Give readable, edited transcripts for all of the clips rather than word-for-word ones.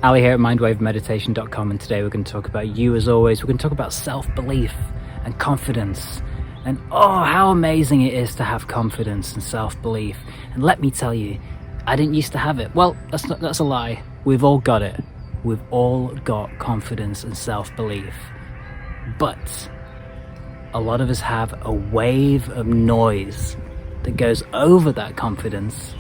Ali here at mindwavemeditation.com, and today we're going to talk about you as always. We're going to talk about self-belief and confidence, and how amazing it is to have confidence and self-belief. And let me tell you, I didn't used to have it. Well, that's a lie. We've all got it. We've all got confidence and self-belief. But a lot of us have a wave of noise that goes over that confidence,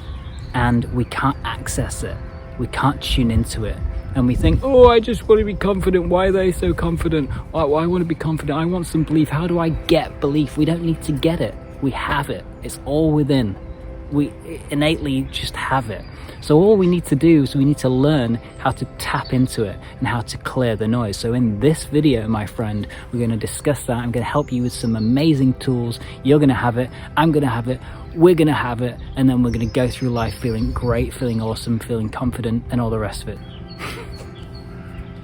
and we can't access it. We can't tune into it. And we think, I just want to be confident. Why are they so confident? Why I want to be confident. I want some belief. How do I get belief? We don't need to get it. We have it. It's all within. We innately just have it. So all we need to do is we need to learn how to tap into it and how to clear the noise. So in this video, my friend, we're going to discuss that. I'm going to help you with some amazing tools. You're going to have it. I'm going to have it. We're going to have it. And then we're going to go through life feeling great, feeling awesome, feeling confident, and all the rest of it.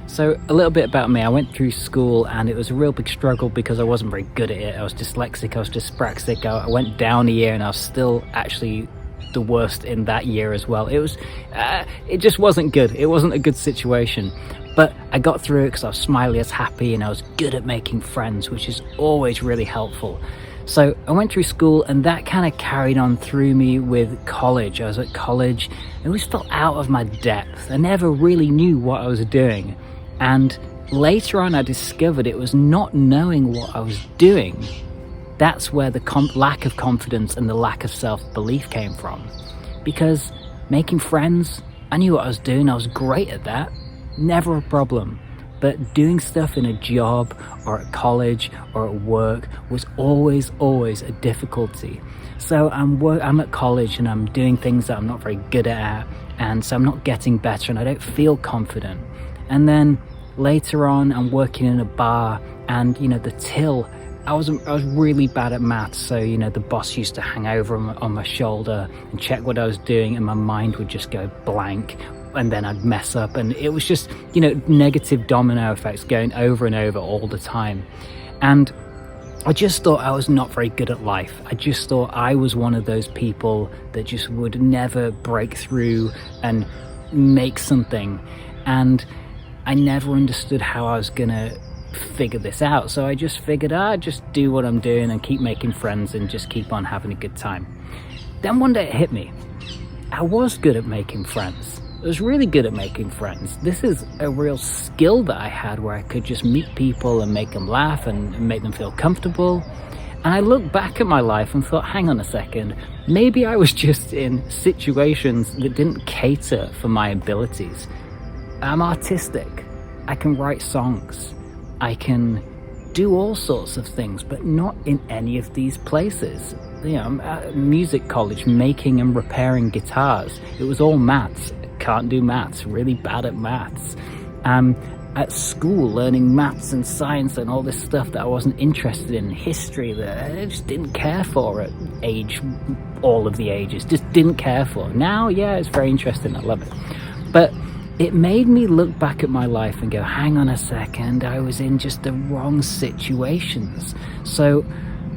So a little bit about me. I went through school and it was a real big struggle because I wasn't very good at it. I was dyslexic, I was dyspraxic. I went down a year and I was still actually the worst in that year as well. It just wasn't good. It wasn't a good situation. But I got through it because I was smiley as happy and I was good at making friends, which is always really helpful. So I went through school and that kind of carried on through me with college. I was at college and I always felt out of my depth. I never really knew what I was doing. And later on I discovered it was not knowing what I was doing. That's where the lack of confidence and the lack of self-belief came from. Because making friends, I knew what I was doing, I was great at that, never a problem. But doing stuff in a job or at college or at work was always a difficulty. So I'm at college and I'm doing things that I'm not very good at, and so I'm not getting better and I don't feel confident. And then later on, I'm working in a bar, and the till, I was really bad at maths. So the boss used to hang over on my shoulder and check what I was doing, and my mind would just go blank, and then I'd mess up, and it was just negative domino effects going over and over all the time. And I just thought I was not very good at life. I just thought I was one of those people that just would never break through and make something. And I never understood how I was gonna figure this out. So I just figured, just do what I'm doing and keep making friends and just keep on having a good time. Then one day it hit me. I was good at making friends. I was really good at making friends. This is a real skill that I had where I could just meet people and make them laugh and make them feel comfortable. And I looked back at my life and thought, hang on a second, maybe I was just in situations that didn't cater for my abilities. I'm artistic. I can write songs. I can do all sorts of things, but not in any of these places. I'm at music college making and repairing guitars. It was all maths. Can't do maths, really bad at maths. At school learning maths and science and all this stuff that I wasn't interested in, history that I just didn't care for at all of the ages, just didn't care for. Now, yeah, it's very interesting, I love it. But it made me look back at my life and go, hang on a second, I was in just the wrong situations. So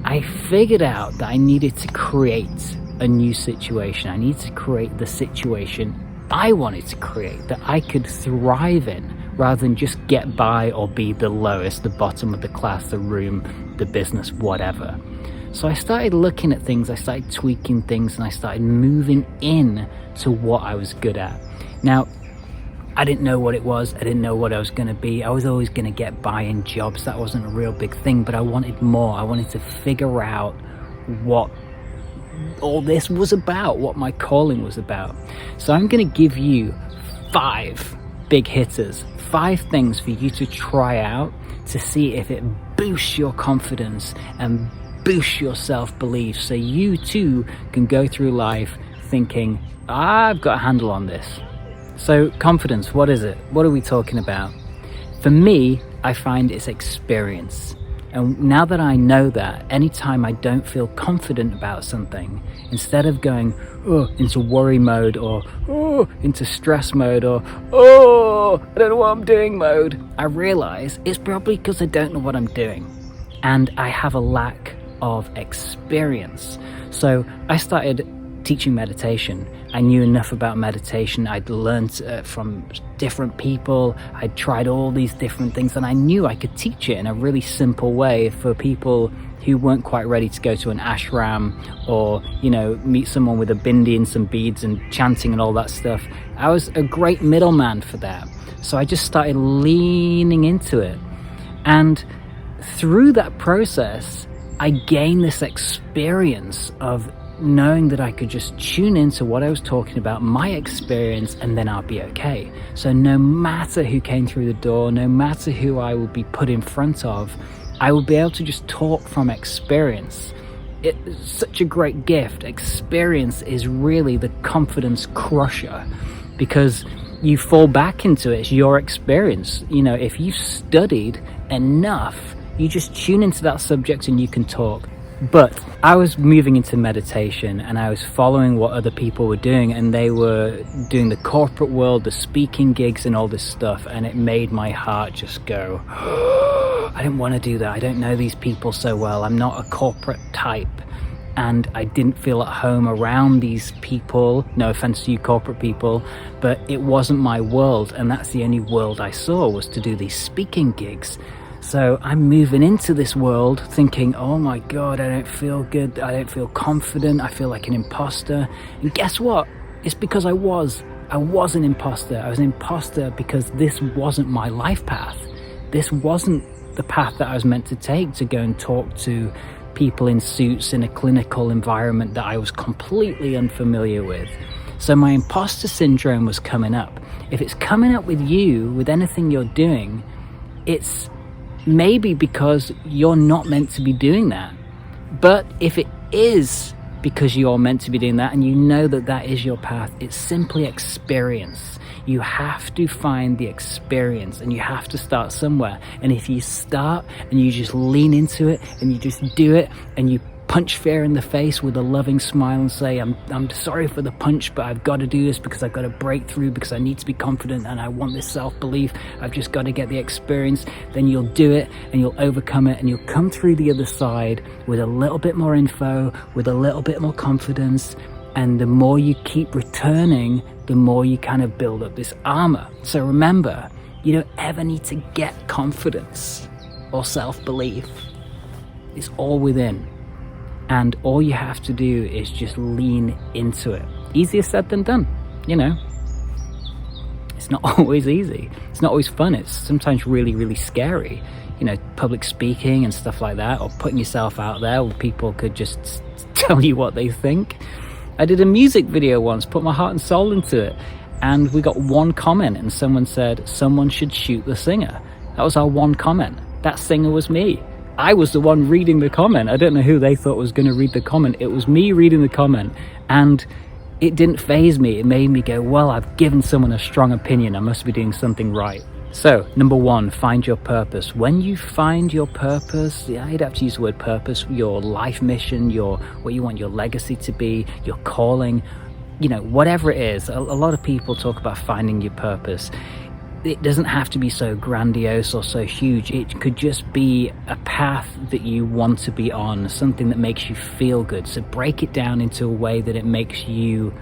I figured out that I needed to create a new situation. I needed to create the situation I wanted to create, that I could thrive in, rather than just get by or be the lowest, the bottom of the class, the room, the business, whatever. So I started looking at things, I started tweaking things, and I started moving in to what I was good at. Now, I didn't know what it was. I didn't know what I was going to be. I was always going to get by in jobs. That wasn't a real big thing, but I wanted more. I wanted to figure out what all this was about, what my calling was about. So I'm going to give you 5 big hitters, 5 things for you to try out to see if it boosts your confidence and boosts your self-belief, so you too can go through life thinking, I've got a handle on this. So confidence, what is it? What are we talking about? For me, I find it's experience. And now that I know that, anytime I don't feel confident about something, instead of going into worry mode or into stress mode or I don't know what I'm doing mode, I realize it's probably because I don't know what I'm doing. And I have a lack of experience. So I started teaching meditation. I knew enough about meditation. I'd learned from different people. I'd tried all these different things, and I knew I could teach it in a really simple way for people who weren't quite ready to go to an ashram or, you know, meet someone with a bindi and some beads and chanting and all that stuff. I was a great middleman for that. So I just started leaning into it. And through that process, I gained this experience of knowing that I could just tune into what I was talking about, my experience, and then I'll be okay. So no matter who came through the door, no matter who I would be put in front of, I would be able to just talk from experience. It's such a great gift. Experience is really the confidence crusher, because you fall back into it. It's your experience. You know, if you've studied enough, you just tune into that subject and you can talk. But I was moving into meditation, and I was following what other people were doing, and they were doing the corporate world, the speaking gigs and all this stuff, and it made my heart just go, I didn't want to do that. I don't know these people so well. I'm not a corporate type. And I didn't feel at home around these people. No offense to you corporate people, but it wasn't my world, and that's the only world I saw, was to do these speaking gigs. So I'm moving into this world thinking, oh my God, I don't feel good. I don't feel confident. I feel like an imposter. And guess what? It's because I was an imposter. I was an imposter because this wasn't my life path. This wasn't the path that I was meant to take, to go and talk to people in suits in a clinical environment that I was completely unfamiliar with. So my imposter syndrome was coming up. If it's coming up with you, with anything you're doing, it's maybe because you're not meant to be doing that. But if it is because you're meant to be doing that, and you know that that is your path, it's simply experience. You have to find the experience, and you have to start somewhere. And if you start and you just lean into it and you just do it, and you punch fear in the face with a loving smile and say, I'm sorry for the punch, but I've got to do this because I've got to break through, because I need to be confident and I want this self-belief. I've just got to get the experience. Then you'll do it and you'll overcome it, and you'll come through the other side with a little bit more info, with a little bit more confidence. And the more you keep returning, the more you kind of build up this armor. So remember, you don't ever need to get confidence or self-belief. It's all within. And all you have to do is just lean into it. Easier said than done, you know. It's not always easy. It's not always fun. It's sometimes really, really scary. You know, public speaking and stuff like that, or putting yourself out there where people could just tell you what they think. I did a music video once, put my heart and soul into it, and we got one comment, and someone said, someone should shoot the singer. That was our one comment. That singer was me. I was the one reading the comment. I don't know who they thought was going to read the comment. It was me reading the comment, and it didn't faze me. It made me go, well, I've given someone a strong opinion. I must be doing something right. So, number one, find your purpose. When you find your purpose, you'd have to use the word purpose, your life mission, what you want your legacy to be, your calling, you know, whatever it is. A lot of people talk about finding your purpose. It doesn't have to be so grandiose or so huge. It could just be a path that you want to be on, something that makes you feel good. So break it down into a way that it makes you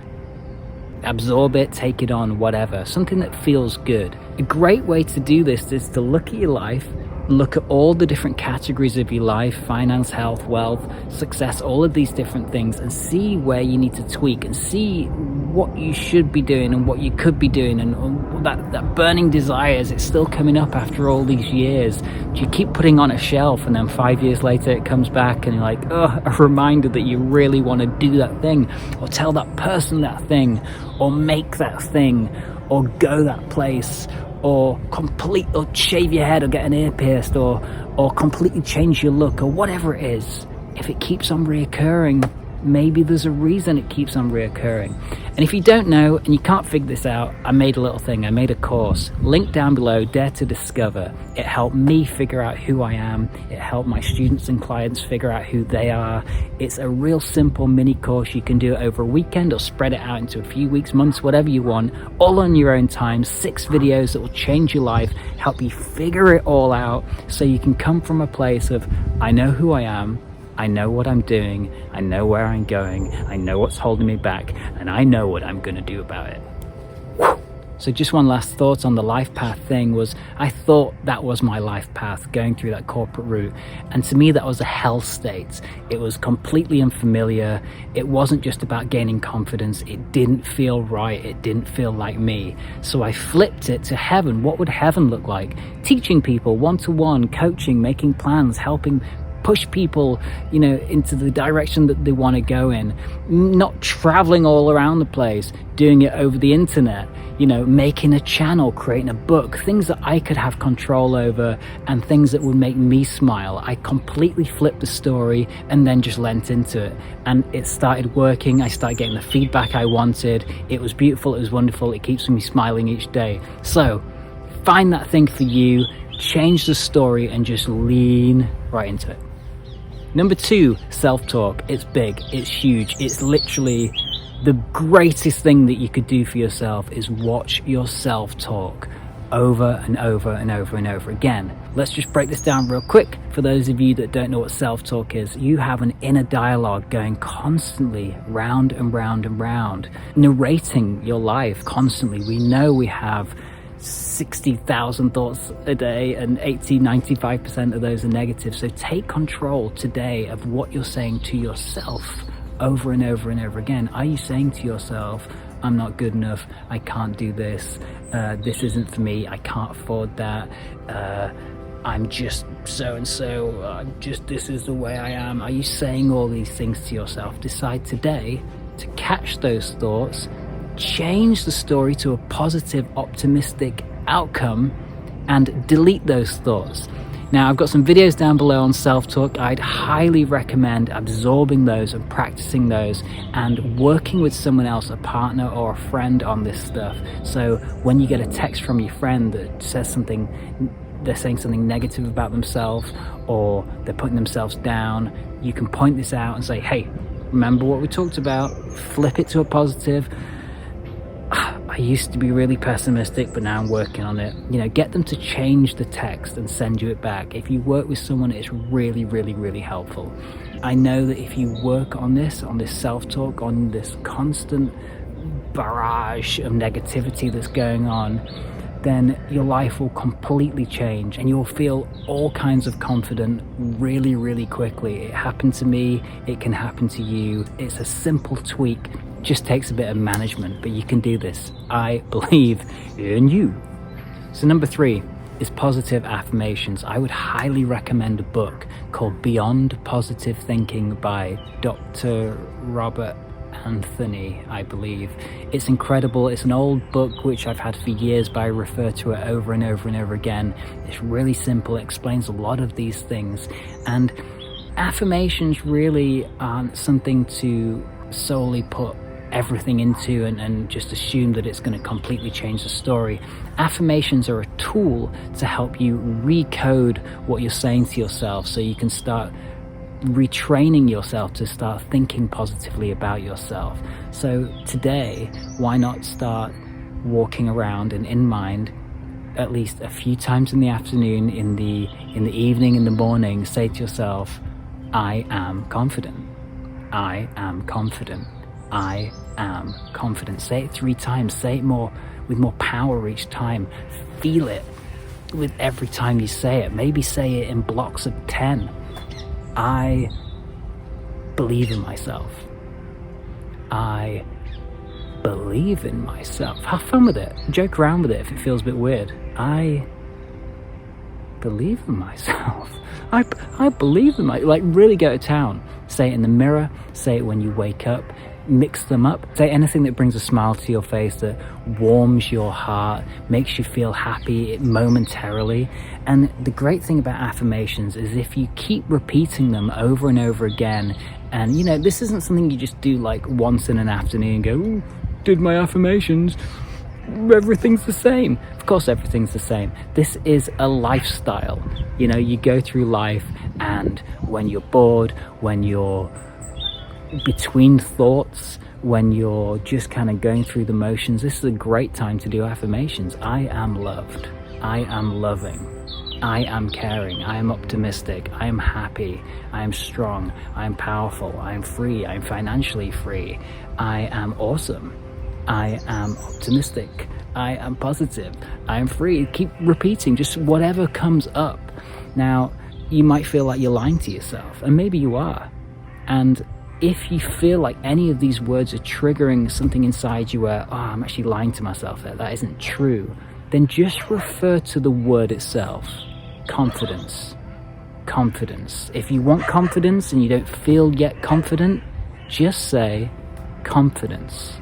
absorb it, take it on, whatever, something that feels good. A great way to do this is to look at your life, look at all the different categories of your life, finance, health, wealth, success, all of these different things, and see where you need to tweak, and see what you should be doing and what you could be doing, and that burning desire, is it still coming up after all these years? Do you keep putting on a shelf, and then 5 years later it comes back and you're like, oh, a reminder that you really want to do that thing, or tell that person that thing, or make that thing, or go that place, or shave your head, or get an ear pierced, or completely change your look, or whatever it is. If it keeps on reoccurring, maybe there's a reason it keeps on reoccurring. And if you don't know and you can't figure this out, I made a little thing. I made a course. Link down below, Dare to Discover. It helped me figure out who I am. It helped my students and clients figure out who they are. It's a real simple mini course. You can do it over a weekend or spread it out into a few weeks, months, whatever you want, all on your own time. 6 videos that will change your life, help you figure it all out, so you can come from a place of, I know who I am, I know what I'm doing, I know where I'm going, I know what's holding me back, and I know what I'm gonna do about it. So just one last thought on the life path thing was, I thought that was my life path, going through that corporate route. And to me, that was a hell state. It was completely unfamiliar. It wasn't just about gaining confidence. It didn't feel right. It didn't feel like me. So I flipped it to heaven. What would heaven look like? Teaching people one-to-one, coaching, making plans, helping push people, into the direction that they want to go in, not traveling all around the place, doing it over the internet, making a channel, creating a book, things that I could have control over and things that would make me smile. I completely flipped the story and then just lent into it, and it started working. I started getting the feedback I wanted. It was beautiful, it was wonderful, it keeps me smiling each day. So find that thing for you, change the story, and just lean right into it. Number 2, self-talk. It's big, it's huge, it's literally the greatest thing that you could do for yourself is watch your self-talk over and over and over and over again. Let's just break this down real quick. For those of you that don't know what self-talk is, you have an inner dialogue going constantly round and round and round, narrating your life constantly. We know we have 60,000 thoughts a day and 95% of those are negative. So take control today of what you're saying to yourself over and over and over again. Are you saying to yourself, I'm not good enough, I can't do this, this isn't for me, I can't afford that, I'm just so and so, this is the way I am? Are you saying all these things to yourself? Decide today to catch those thoughts, change the story to a positive, optimistic outcome, and delete those thoughts. Now, I've got some videos down below on self-talk. I'd highly recommend absorbing those and practicing those and working with someone else, a partner or a friend, on this stuff. So when you get a text from your friend that says something, they're saying something negative about themselves or they're putting themselves down, you can point this out and say, hey, remember what we talked about? Flip it to a positive. I used to be really pessimistic, but now I'm working on it. Get them to change the text and send you it back. If you work with someone, it's really, really, really helpful. I know that if you work on this self-talk, on this constant barrage of negativity that's going on, then your life will completely change and you'll feel all kinds of confident really, really quickly. It happened to me, it can happen to you. It's a simple tweak, just takes a bit of management, but you can do this. I believe in you. So number 3 is positive affirmations. I would highly recommend a book called Beyond Positive Thinking by Dr. Robert Anthony, I believe. It's incredible. It's an old book which I've had for years, but I refer to it over and over and over again. It's really simple. It explains a lot of these things, and affirmations really aren't something to solely put everything into and just assume that it's going to completely change the story. Affirmations are a tool to help you recode what you're saying to yourself, so you can start retraining yourself to start thinking positively about yourself. So today, why not start walking around and in mind, at least a few times in the afternoon, in the evening, in the morning, say to yourself, I am confident. I am confident. I am confident. Say it 3 times. Say it with more power each time. Feel it with every time you say it. Maybe say it in blocks of 10. I believe in myself. I believe in myself. Have fun with it. Joke around with it if it feels a bit weird. I believe in myself. I believe in really go to town. Say it in the mirror. Say it when you wake up. Mix them up. Say anything that brings a smile to your face, that warms your heart, makes you feel happy momentarily. And the great thing about affirmations is if you keep repeating them over and over again, and this isn't something you just do like once in an afternoon and go, ooh, did my affirmations, everything's the same. Of course everything's the same. This is a lifestyle. You go through life, and when you're bored, when you're between thoughts, when you're just kind of going through the motions, this is a great time to do affirmations. I am loved. I am loving. I am caring, I am optimistic, I am happy, I am strong, I am powerful, I am free, I am financially free, I am awesome, I am optimistic, I am positive, I am free. Keep repeating just whatever comes up. Now, you might feel like you're lying to yourself, and maybe you are. And if you feel like any of these words are triggering something inside you where, I'm actually lying to myself, that isn't true, then just refer to the word itself. Confidence. Confidence. If you want confidence and you don't feel yet confident, just say confidence.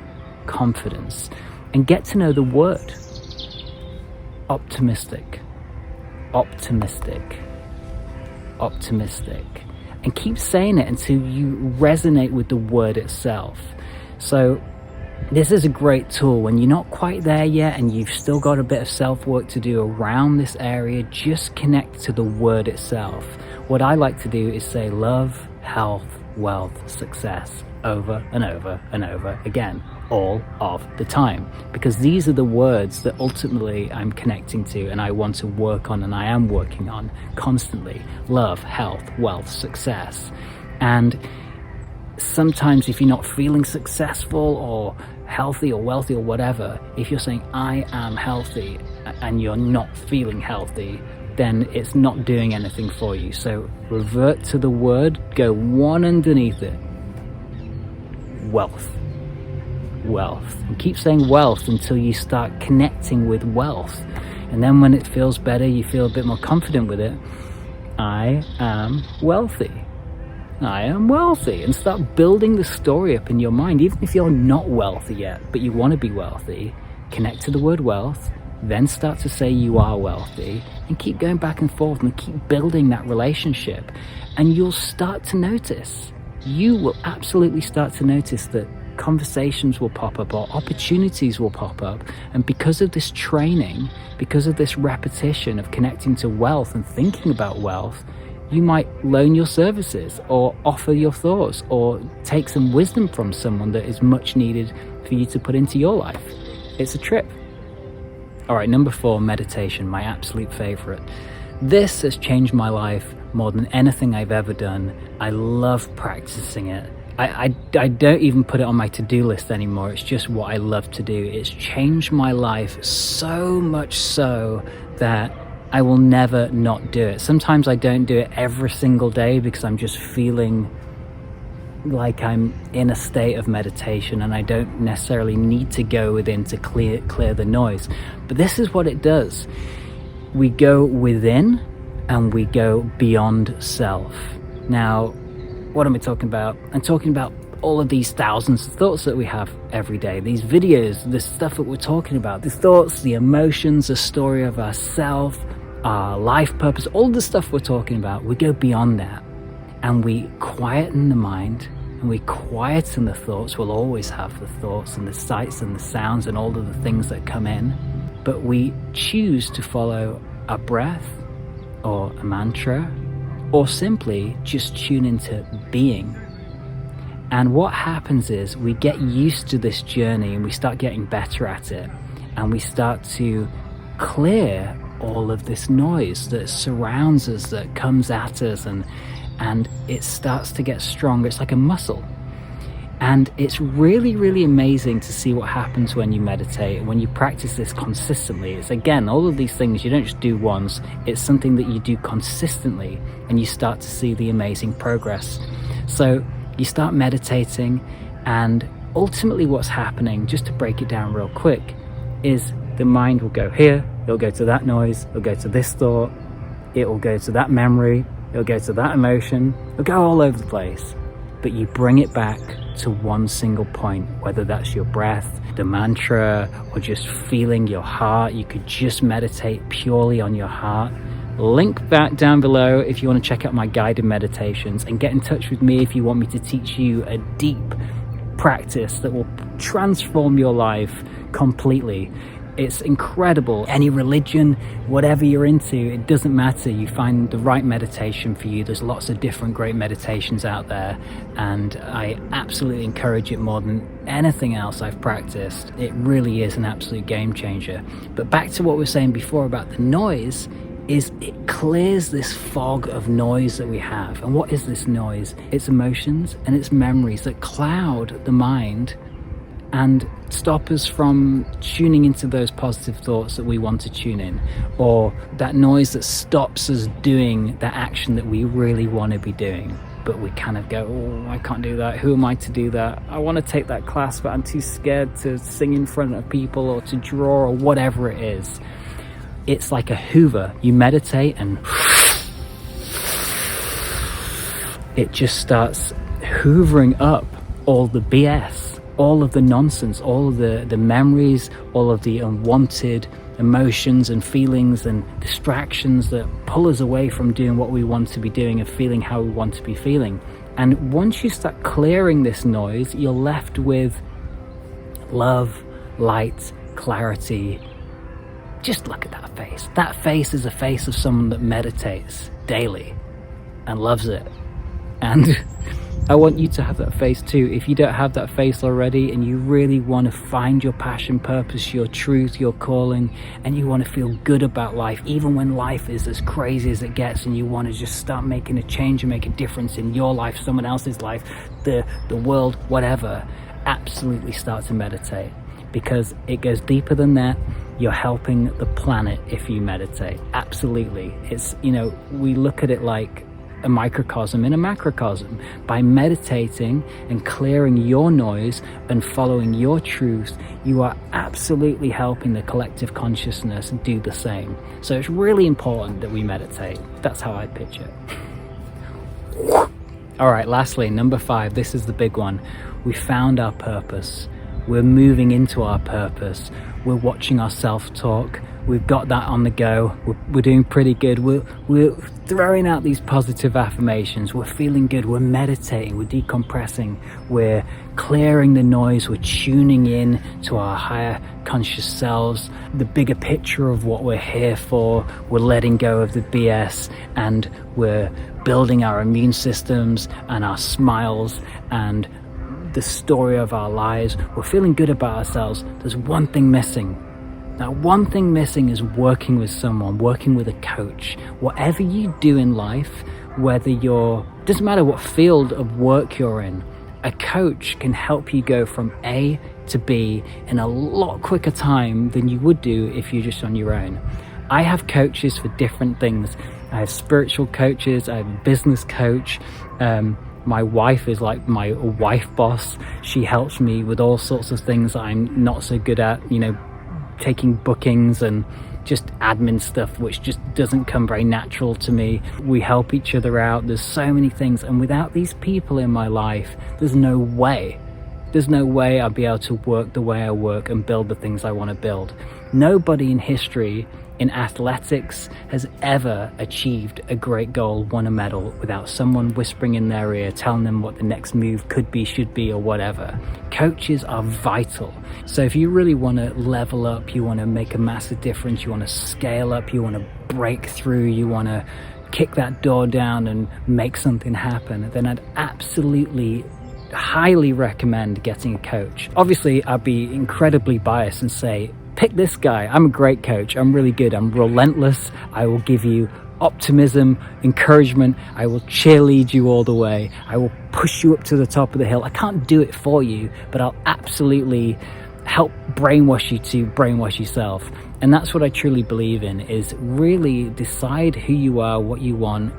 Confidence. And get to know the word. Optimistic. Optimistic. Optimistic. And keep saying it until you resonate with the word itself. So this is a great tool when you're not quite there yet and you've still got a bit of self-work to do around this area. Just connect to the word itself. What I like to do is say love, health, wealth, success over and over and over again, all of the time, because these are the words that ultimately I'm connecting to and I want to work on, and I am working on constantly. Love, health, wealth, success. And sometimes if you're not feeling successful or healthy or wealthy or whatever, if you're saying I am healthy and you're not feeling healthy, then it's not doing anything for you. So revert to the word, go one underneath it. Wealth. Wealth. And keep saying wealth until you start connecting with wealth. And then when it feels better, you feel a bit more confident with it. I am wealthy. I am wealthy. And start building the story up in your mind. Even if you're not wealthy yet, but you want to be wealthy, connect to the word wealth, then start to say you are wealthy, and keep going back and forth and keep building that relationship. And you'll start to notice, you will absolutely start to notice that conversations will pop up or opportunities will pop up. And because of this training, because of this repetition of connecting to wealth and thinking about wealth, you might loan your services or offer your thoughts or take some wisdom from someone that is much needed for you to put into your life. It's a trip. All right, number 4, meditation, my absolute favorite. This has changed my life more than anything I've ever done. I love practicing it. I don't even put it on my to-do list anymore. It's just what I love to do. It's changed my life so much so that I will never not do it. Sometimes I don't do it every single day because I'm just feeling like I'm in a state of meditation and I don't necessarily need to go within to clear the noise. But this is what it does. We go within and we go beyond self. Now, what am I talking about? I'm talking about all of these thousands of thoughts that we have every day, these videos, this stuff that we're talking about, the thoughts, the emotions, the story of ourself, our life purpose, all the stuff we're talking about. We go beyond that and we quieten the mind and we quieten the thoughts. We'll always have the thoughts and the sights and the sounds and all of the things that come in, but we choose to follow a breath or a mantra, or simply just tune into being. And what happens is we get used to this journey and we start getting better at it, and we start to clear all of this noise that surrounds us, that comes at us, and it starts to get stronger. It's like a muscle. And it's really, really amazing to see what happens when you meditate, when you practice this consistently. It's, again, all of these things you don't just do once. It's something that you do consistently, and you start to see the amazing progress. So you start meditating, and ultimately what's happening, just to break it down real quick, is the mind will go here, it'll go to that noise, it'll go to this thought, it will go to that memory, it'll go to that emotion, it'll go all over the place. But you bring it back to one single point, whether that's your breath, the mantra, or just feeling your heart. You could just meditate purely on your heart. Link back down below if you want to check out my guided meditations, and get in touch with me if you want me to teach you a deep practice that will transform your life completely. It's incredible. Any religion, whatever you're into, it doesn't matter. You find the right meditation for you. There's lots of different great meditations out there, and I absolutely encourage it more than anything else I've practiced. It really is an absolute game changer. But back to what we were saying before about the noise, is it clears this fog of noise that we have. And what is this noise? It's emotions and it's memories that cloud the mind and stop us from tuning into those positive thoughts that we want to tune in, or that noise that stops us doing the action that we really want to be doing. But we kind of go, oh, I can't do that. Who am I to do that? I want to take that class, but I'm too scared to sing in front of people or to draw or whatever it is. It's like a hoover. You meditate and it just starts hoovering up all the BS, all of the nonsense, all of the memories, all of the unwanted emotions and feelings and distractions that pull us away from doing what we want to be doing and feeling how we want to be feeling. And once you start clearing this noise, you're left with love, light, clarity. Just look at that face. That face is a face of someone that meditates daily and loves it. And I want you to have that face too. If you don't have that face already and you really want to find your passion, purpose, your truth, your calling, and you want to feel good about life, even when life is as crazy as it gets, and you want to just start making a change and make a difference in your life, someone else's life, the world, whatever, absolutely start to meditate, because it goes deeper than that. You're helping the planet if you meditate. Absolutely. It's, we look at it like a microcosm in a macrocosm. By meditating and clearing your noise and following your truth, you are absolutely helping the collective consciousness do the same. So it's really important that we meditate. That's how I pitch it. All right, lastly, number 5, this is the big one. We found our purpose. We're moving into our purpose. We're watching our self-talk. We've got that on the go. We're doing pretty good. We're throwing out these positive affirmations. We're feeling good. We're meditating. We're decompressing. We're clearing the noise. We're tuning in to our higher conscious selves, the bigger picture of what we're here for. We're letting go of the BS, and we're building our immune systems and our smiles and the story of our lives. We're feeling good about ourselves. There's one thing missing. Now, one thing missing is working with someone, working with a coach. Whatever you do in life, doesn't matter what field of work you're in, a coach can help you go from A to B in a lot quicker time than you would do if you're just on your own. I have coaches for different things. I have spiritual coaches, I have a business coach. My wife is like my wife boss. She helps me with all sorts of things that I'm not so good at, taking bookings and just admin stuff, which just doesn't come very natural to me. We help each other out. There's so many things, and without these people in my life, there's no way I'll be able to work the way I work and build the things I want to build. Nobody in history in athletics has ever achieved a great goal, won a medal, without someone whispering in their ear, telling them what the next move could be, should be, or whatever. Coaches are vital. So if you really want to level up, you want to make a massive difference, you want to scale up, you want to break through, you want to kick that door down and make something happen, then I'd absolutely highly recommend getting a coach. Obviously, I'd be incredibly biased and say, pick this guy. I'm a great coach. I'm really good. I'm relentless. I will give you optimism, encouragement. I will cheerlead you all the way. I will push you up to the top of the hill. I can't do it for you, but I'll absolutely help brainwash you to brainwash yourself. And that's what I truly believe in, is really decide who you are, what you want,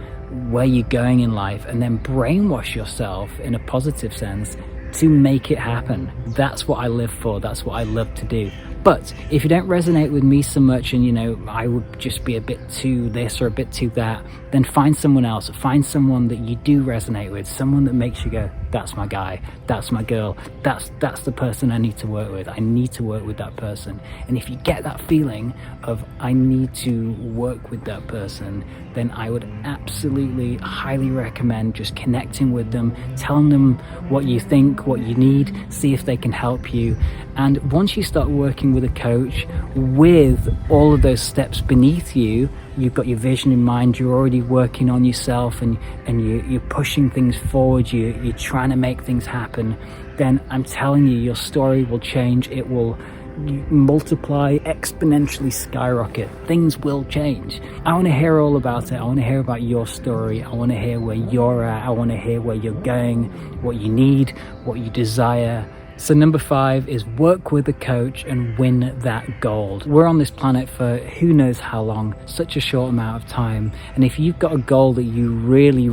where you're going in life, and then brainwash yourself in a positive sense to make it happen. That's what I live for. That's what I love to do. But if you don't resonate with me so much and, I would just be a bit too this or a bit too that, then find someone else. Find someone that you do resonate with, someone that makes you go, that's my guy, that's my girl, that's the person I need to work with. I need to work with that person. And if you get that feeling of I need to work with that person, then I would absolutely highly recommend just connecting with them, telling them what you think, what you need, see if they can help you. And once you start working with a coach with all of those steps beneath you, you've got your vision in mind, you're already working on yourself, and you're pushing things forward, you're trying to make things happen, then I'm telling you, your story will change. It will multiply, exponentially skyrocket. Things will change. I want to hear all about it. I want to hear about your story. I want to hear where you're at. I want to hear where you're going, what you need, what you desire. So number 5 is work with a coach and win that gold. We're on this planet for who knows how long, such a short amount of time. And if you've got a goal that you really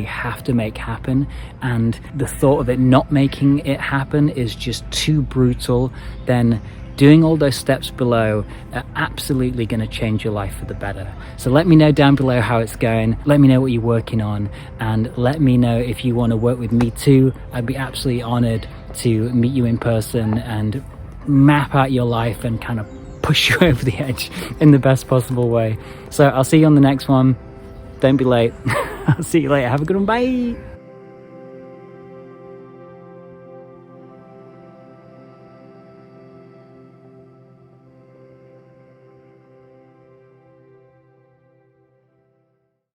have to make happen, and the thought of it not making it happen is just too brutal, then doing all those steps below are absolutely going to change your life for the better. So let me know down below how it's going. Let me know what you're working on, and let me know if you want to work with me too. I'd be absolutely honored to meet you in person and map out your life and kind of push you over the edge in the best possible way. So I'll see you on the next one. Don't be late. I'll see you later. Have a good one. Bye.